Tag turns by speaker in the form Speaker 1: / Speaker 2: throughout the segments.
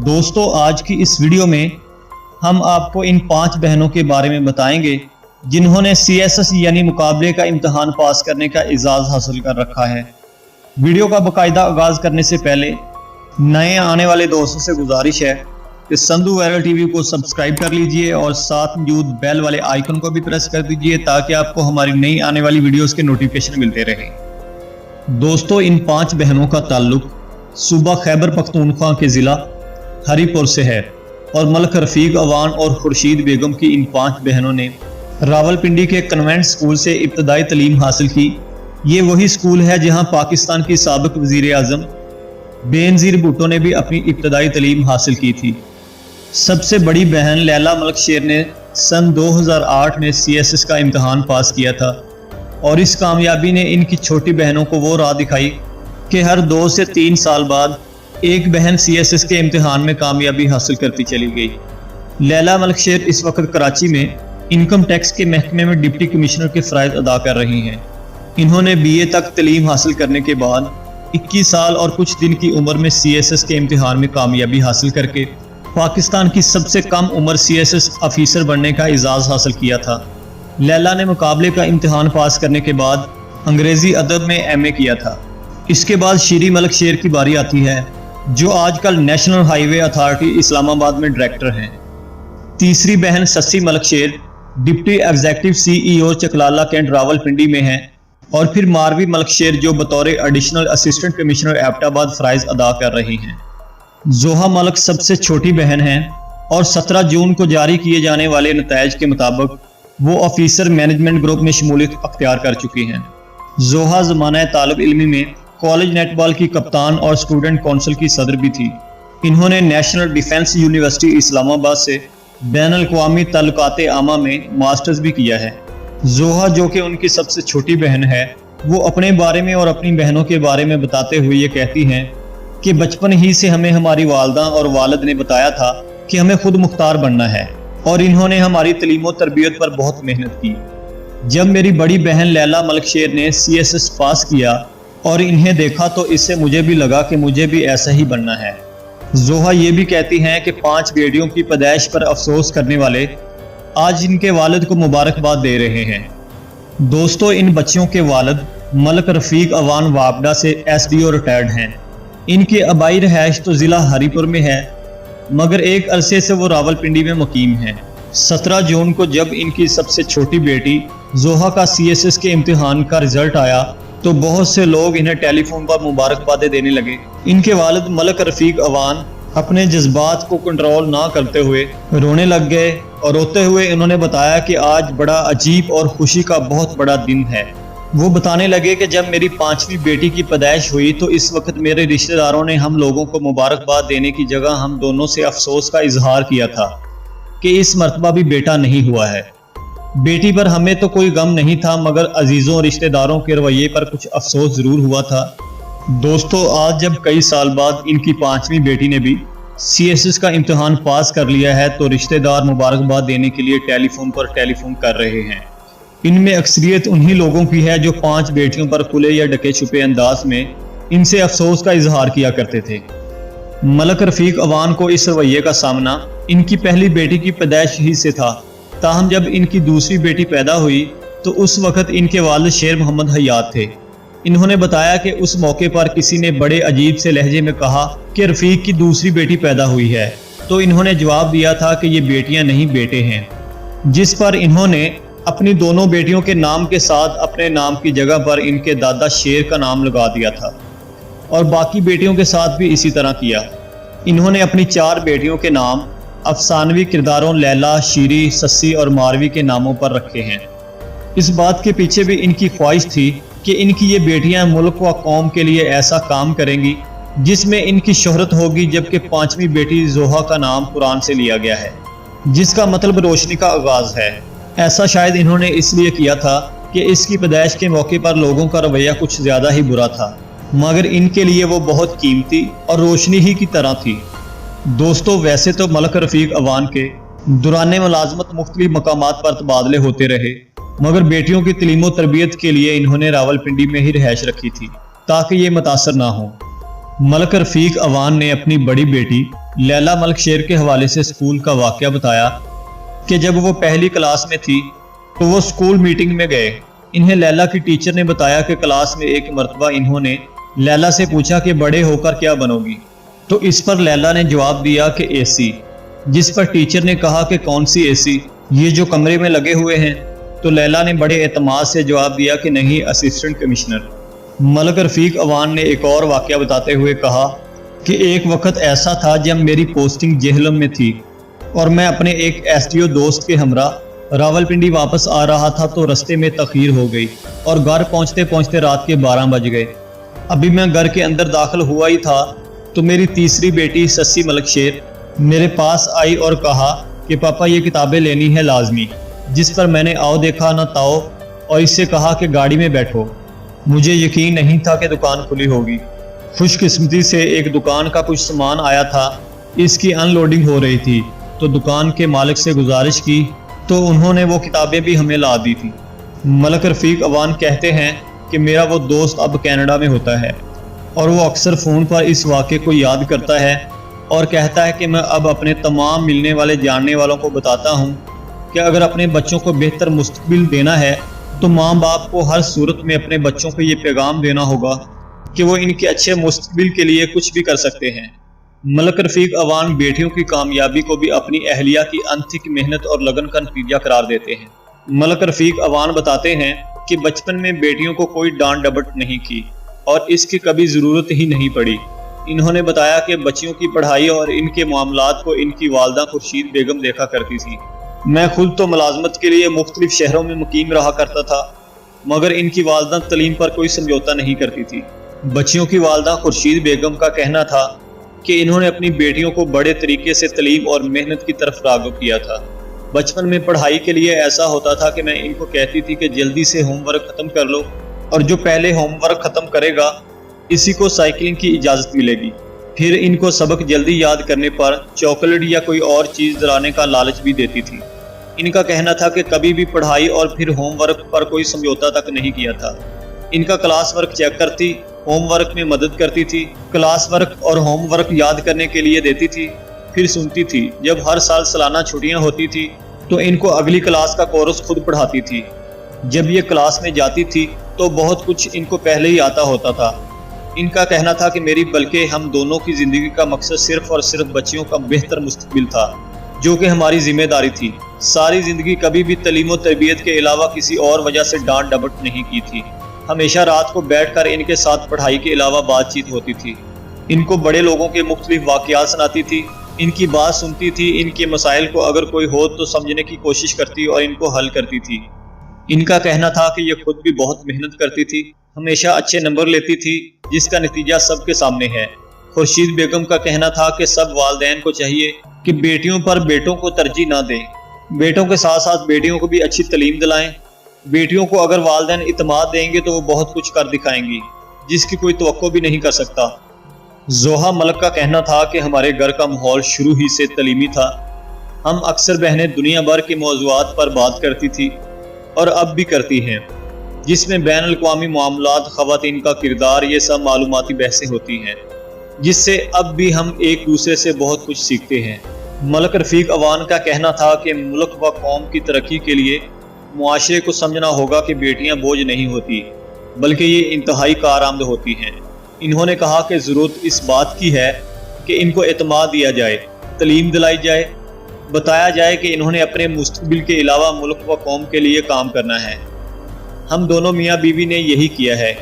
Speaker 1: दोस्तों, आज की इस वीडियो में हम आपको इन 5 बहनों के बारे में बताएंगे जिन्होंने CSS यानी मुकाबले का इम्तहान पास करने का एजाज़ हासिल कर रखा है। वीडियो का बाकायदा आगाज़ करने से पहले नए आने वाले दोस्तों से गुजारिश है कि संधू वायरल टीवी को सब्सक्राइब कर लीजिए और साथ मौजूद बेल वाले आइकन को भी प्रेस कर दीजिए ताकि आपको हमारी नई आने वाली वीडियोस के नोटिफिकेशन मिलते रहे। दोस्तों, इन 5 बहनों का ताल्लुक सूबा खैबर पख्तूनख्वा के ज़िला हरीपुर से है और मलक रफ़ीक अवान और खुर्शीद बेगम की इन 5 बहनों ने रावलपिंडी के कन्वेंट स्कूल से इब्तदाई तलीम हासिल की। ये वही स्कूल है जहां पाकिस्तान की साबिक वज़ीर आज़म बेनज़ीर भुट्टो ने भी अपनी इब्तदाई तलीम हासिल की थी। सबसे बड़ी बहन लैला मलिक शेर ने सन 2008 में CSS का इम्तहान पास किया था और इस कामयाबी ने इनकी छोटी बहनों को वो राह दिखाई कि हर 2 से 3 साल बाद एक बहन CSS के इम्तिहान में कामयाबी हासिल करती चली गई। लैला मलिक शेर इस वक्त कराची में इनकम टैक्स के महकमे में डिप्टी कमिश्नर के फ़राइज़ अदा कर रही हैं। इन्होंने BA तक तलीम हासिल करने के बाद 21 साल और कुछ दिन की उम्र में CSS के इम्तिहान में कामयाबी हासिल करके पाकिस्तान की सबसे कम उम्र CSS ऑफिसर बनने का एजाज़ हासिल किया था। लैला ने मुकाबले का इम्तिहान पास करने के बाद अंग्रेज़ी अदब में MA किया था। इसके बाद शीरी मलिक शेर की बारी आती है जो आजकल नेशनल हाईवे अथॉरिटी इस्लामाबाद में डायरेक्टर हैं। तीसरी बहन Sassi Malik Sher deputy executive CEO Chaklala cantt Rawalpindi में हैं और फिर मारवी मलिक शेर जो बतौर एडिशनल असिस्टेंट कमिश्नर एबटाबाद फ़राइज़ अदा कर रही हैं। जोहा मलिक सबसे छोटी बहन हैं और 17 जून को जारी किए जाने वाले नताइज के मुताबिक वो ऑफिसर मैनेजमेंट ग्रुप में शमूलियत अख्तियार कर चुकी हैं। जोहा ज़माना तालिब इल्मी में कॉलेज नेटबॉल की कप्तान और स्टूडेंट काउंसिल की सदर भी थी। इन्होंने नेशनल डिफेंस यूनिवर्सिटी इस्लामाबाद से बैनुल-अक़वामी ताल्लुकात आमा में मास्टर्स भी किया है। जोहा, जो कि उनकी सबसे छोटी बहन है, वो अपने बारे में और अपनी बहनों के बारे में बताते हुए ये कहती हैं कि बचपन ही से हमें हमारी वालदा और वालिद ने बताया था कि हमें खुद मुख्तार बनना है और इन्होंने हमारी तलीम और तरबियत पर बहुत मेहनत की। जब मेरी बड़ी बहन लैला मलिक शेर ने CSS पास किया और इन्हें देखा तो इससे मुझे भी लगा कि मुझे भी ऐसा ही बनना है। जोहा ये भी कहती हैं कि 5 बेटियों की पैदाइश पर अफसोस करने वाले आज इनके वालिद को मुबारकबाद दे रहे हैं। दोस्तों, इन बच्चियों के वालिद मलिक रफ़ीक अवान वापडा से SDO रिटायर्ड हैं। इनकी आबाई रहायश तो ज़िला हरीपुर में है मगर एक अरसे से वो रावलपिंडी में मुकीम हैं। 17 जून को जब इनकी सबसे छोटी बेटी जोहा का CSS के इम्तिहान का रिजल्ट आया तो बहुत से लोग इन्हें टेलीफोन पर मुबारकबादें देने लगे। इनके वालिद मलिक रफ़ीक अवान अपने जज्बात को कंट्रोल ना करते हुए रोने लग गए और रोते हुए इन्होंने बताया कि आज बड़ा अजीब और खुशी का बहुत बड़ा दिन है। वो बताने लगे कि जब मेरी 5वीं बेटी की पैदाइश हुई तो इस वक्त मेरे रिश्तेदारों ने हम लोगों को मुबारकबाद देने की जगह हम दोनों से अफसोस का इजहार किया था कि इस मरतबा भी बेटा नहीं हुआ है। बेटी पर हमें तो कोई गम नहीं था मगर अजीज़ों और रिश्तेदारों के रवैये पर कुछ अफसोस ज़रूर हुआ था। दोस्तों, आज जब कई साल बाद इनकी 5वीं बेटी ने भी CSS का इम्तिहान पास कर लिया है तो रिश्तेदार मुबारकबाद देने के लिए टेलीफोन पर टेलीफोन कर रहे हैं। इनमें अक्सरियत उन्हीं लोगों की है जो 5 बेटियों पर खुले या ढके छुपे अंदाज में इनसे अफसोस का इजहार किया करते थे। मलिक रफ़ीक अवान को इस रवैये का सामना इनकी पहली बेटी की पैदाइश ही से था। ताहम जब इनकी दूसरी बेटी पैदा हुई तो उस वक़्त इनके वालिद शेर मोहम्मद हयात थे। इन्होंने बताया कि उस मौके पर किसी ने बड़े अजीब से लहजे में कहा कि रफ़ीक की दूसरी बेटी पैदा हुई है तो इन्होंने जवाब दिया था कि ये बेटियां नहीं बेटे हैं, जिस पर इन्होंने अपनी दोनों बेटियों के नाम के साथ अपने नाम की जगह पर इनके दादा शेर का नाम लगा दिया था और बाकी बेटियों के साथ भी इसी तरह किया। इन्होंने अपनी 4 बेटियों के नाम अफसानवी किरदारों लैला, शीरी, सस्सी और मारवी के नामों पर रखे हैं। इस बात के पीछे भी इनकी ख्वाहिश थी कि इनकी ये बेटियां मुल्क व कौम के लिए ऐसा काम करेंगी जिसमें इनकी शोहरत होगी, जबकि 5वीं बेटी जोहा का नाम कुरान से लिया गया है जिसका मतलब रोशनी का आगाज़ है। ऐसा शायद इन्होंने इसलिए किया था कि इसकी पैदाइश के मौके पर लोगों का रवैया कुछ ज़्यादा ही बुरा था मगर इनके लिए वो बहुत कीमती और रोशनी ही की तरह थी। दोस्तों, वैसे तो मलिक रफ़ीक अवान के दुराने मुलाजमत मुख्तलिफ मकामात पर तबादले होते रहे मगर बेटियों की तलीम और तरबियत के लिए इन्होंने रावलपिंडी में ही रिहाइश रखी थी ताकि ये मुतासर ना हो। मलक रफीक अवान ने अपनी बड़ी बेटी लैला मलिक शेर के हवाले से स्कूल का वाक़या बताया कि जब वो पहली क्लास में थी तो वो स्कूल मीटिंग में गए। इन्हें लैला की टीचर ने बताया कि क्लास में एक मरतबा इन्होंने लैला से पूछा कि बड़े होकर क्या बनोगी, तो इस पर लैला ने जवाब दिया कि एसी। जिस पर टीचर ने कहा कि कौन सी एसी, ये जो कमरे में लगे हुए हैं? तो लैला ने बड़े एतमाद से जवाब दिया कि नहीं, असिस्टेंट कमिश्नर। मलक रफीक अवान ने एक और वाक़या बताते हुए कहा कि एक वक्त ऐसा था जब मेरी पोस्टिंग जेहलम में थी और मैं अपने एक एसडीओ दोस्त के हमरा रावलपिंडी वापस आ रहा था तो रास्ते में तखीर हो गई और घर पहुंचते पहुंचते रात के 12 बज गए। अभी मैं घर के अंदर दाखिल हुआ ही था तो मेरी तीसरी बेटी सस्सी मलिक शेर मेरे पास आई और कहा कि पापा ये किताबें लेनी है लाजमी। जिस पर मैंने आओ देखा ना ताओ और इससे कहा कि गाड़ी में बैठो। मुझे यकीन नहीं था कि दुकान खुली होगी। खुशकिस्मती से एक दुकान का कुछ सामान आया था, इसकी अनलोडिंग हो रही थी तो दुकान के मालिक से गुजारिश की तो उन्होंने वो किताबें भी हमें ला दी थी। मलक रफीक अवान कहते हैं कि मेरा वो दोस्त अब कनाडा में होता है और वो अक्सर फ़ोन पर इस वाक़े को याद करता है और कहता है कि मैं अब अपने तमाम मिलने वाले जानने वालों को बताता हूँ कि अगर अपने बच्चों को बेहतर मुस्तकबिल देना है तो माँ बाप को हर सूरत में अपने बच्चों को ये पैगाम देना होगा कि वो इनके अच्छे मुस्तकबिल के लिए कुछ भी कर सकते हैं। मलक रफीक अवान बेटियों की कामयाबी को भी अपनी अहलिया की अनथिक मेहनत और लगन का नतीजा करार देते हैं। मलक रफीक अवान बताते हैं कि बचपन में बेटियों को कोई डांट डपट नहीं की और इसकी कभी ज़रूरत ही नहीं पड़ी। इन्होंने बताया कि बच्चियों की पढ़ाई और इनके मामलात को इनकी वालदा खुर्शीद बेगम देखा करती थी। मैं खुद तो मुलाजमत के लिए मुख्तलिफ शहरों में मुकीम रहा करता था मगर इनकी वालदा तलीम पर कोई समझौता नहीं करती थी। बच्चियों की वालदा खुर्शीद बेगम का कहना था कि इन्होंने अपनी बेटियों को बड़े तरीके से तलीम और मेहनत की तरफ राग़िब किया था। बचपन में पढ़ाई के लिए ऐसा होता था कि मैं इनको कहती थी कि जल्दी से होमवर्क ख़त्म कर लो और जो पहले होमवर्क ख़त्म करेगा इसी को साइकिलिंग की इजाज़त मिलेगी। फिर इनको सबक जल्दी याद करने पर चॉकलेट या कोई और चीज़ दिलाने का लालच भी देती थी। इनका कहना था कि कभी भी पढ़ाई और फिर होमवर्क पर कोई समझौता तक नहीं किया था। इनका क्लास वर्क चेक करती, होमवर्क में मदद करती थी, क्लास वर्क और होमवर्क याद करने के लिए देती थी, फिर सुनती थी। जब हर साल सालाना छुट्टियां होती थी तो इनको अगली क्लास का कोर्स खुद पढ़ाती थी। जब ये क्लास में जाती थी तो बहुत कुछ इनको पहले ही आता होता था। इनका कहना था कि मेरी बल्कि हम दोनों की ज़िंदगी का मकसद सिर्फ और सिर्फ बच्चियों का बेहतर मुस्तकबिल था जो कि हमारी जिम्मेदारी थी। सारी ज़िंदगी कभी भी तलीम और तरबियत के अलावा किसी और वजह से डांट डपट नहीं की थी। हमेशा रात को बैठकर इनके साथ पढ़ाई के अलावा बातचीत होती थी। इनको बड़े लोगों के मुख्तलिफ वाक़यात सुनाती थी, इनकी बात सुनती थी, इनके मसाइल को अगर कोई हो तो समझने की कोशिश करती और इनको हल करती थी। इनका कहना था कि ये खुद भी बहुत मेहनत करती थी, हमेशा अच्छे नंबर लेती थी जिसका नतीजा सबके सामने है। खुर्शीद बेगम का कहना था कि सब वालिदैन को चाहिए कि बेटियों पर बेटों को तरजीह ना दें, बेटों के साथ साथ बेटियों को भी अच्छी तालीम दिलाएं। बेटियों को अगर वालिदैन इत्मीनान देंगे तो वो बहुत कुछ कर दिखाएंगी जिसकी कोई तवक्को भी नहीं कर सकता। जोहा मलिक का कहना था कि हमारे घर का माहौल शुरू ही से तलीमी था। हम अक्सर बहनें दुनिया भर के मौज़ूआत पर बात करती थी और अब भी करती हैं, जिसमें बैन अल-अक़वामी मामलात, ख़वातीन का किरदार, ये सब मालूमाती बहसें होती हैं जिससे अब भी हम एक दूसरे से बहुत कुछ सीखते हैं। मलक रफीक अवान का कहना था कि मुल्क व कौम की तरक्की के लिए मुआशरे को समझना होगा कि बेटियां बोझ नहीं होती बल्कि ये इंतहाई कारआमद होती हैं। इन्होंने कहा कि ज़रूरत इस बात की है कि इनको एतमाद दिया जाए, तलीम दिलाई जाए, बताया जाए कि इन्होंने अपने मुस्तकबिल के अलावा मुल्क व कौम के लिए काम करना है। हम दोनों मियाँ बीवी ने यही किया है,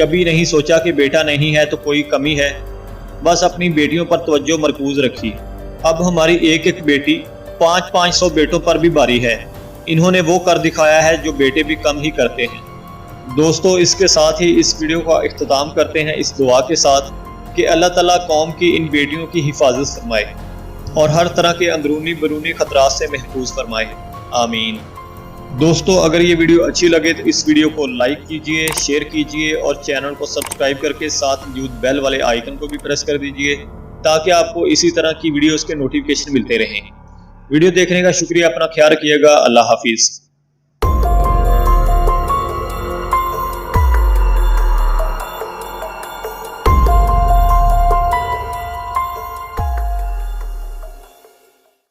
Speaker 1: कभी नहीं सोचा कि बेटा नहीं है तो कोई कमी है, बस अपनी बेटियों पर तवज्जो मरकूज रखी। अब हमारी एक एक बेटी 500 बेटों पर भी बारी है। इन्होंने वो कर दिखाया है जो बेटे भी कम ही करते हैं। दोस्तों, इसके साथ ही इस वीडियो का इख्तिताम करते हैं इस दुआ के साथ कि अल्लाह ताला कौम की इन बेटियों की हिफाजत फरमाए और हर तरह के अंदरूनी बरूनी खतरात से महफूज फरमाए। आमीन। दोस्तों, अगर ये वीडियो अच्छी लगे तो इस वीडियो को लाइक कीजिए, शेयर कीजिए और चैनल को सब्सक्राइब करके साथ मौजूद बेल वाले आइकन को भी प्रेस कर दीजिए ताकि आपको इसी तरह की वीडियोस के नोटिफिकेशन मिलते रहें। वीडियो देखने का शुक्रिया, अपना ख्याल रखिएगा। अल्लाह हाफिज़।